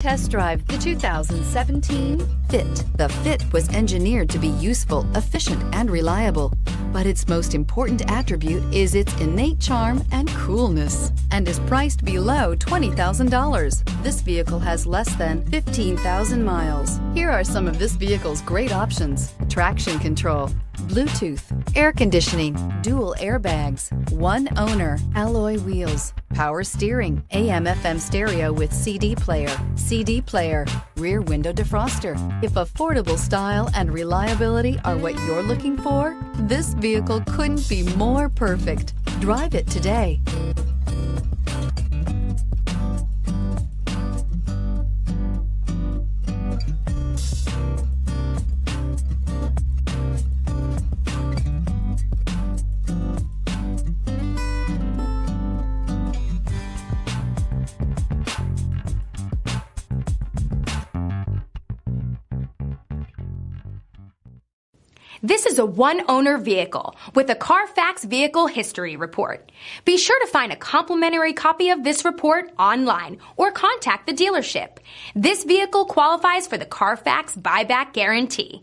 Test drive the 2017 Fit. The Fit was engineered to be useful, efficient, and reliable. But its most important attribute is its innate charm and coolness, and is priced below $20,000. This vehicle has less than 15,000 miles. Here are some of this vehicle's great options: traction control, Bluetooth, air conditioning, dual airbags, one owner, alloy wheels, power steering, AM/FM stereo with CD player, rear window defroster. If affordable style and reliability are what you're looking for, this vehicle couldn't be more perfect. Drive it today. This is a one-owner vehicle with a Carfax Vehicle History Report. Be sure to find a complimentary copy of this report online or contact the dealership. This vehicle qualifies for the Carfax Buyback Guarantee.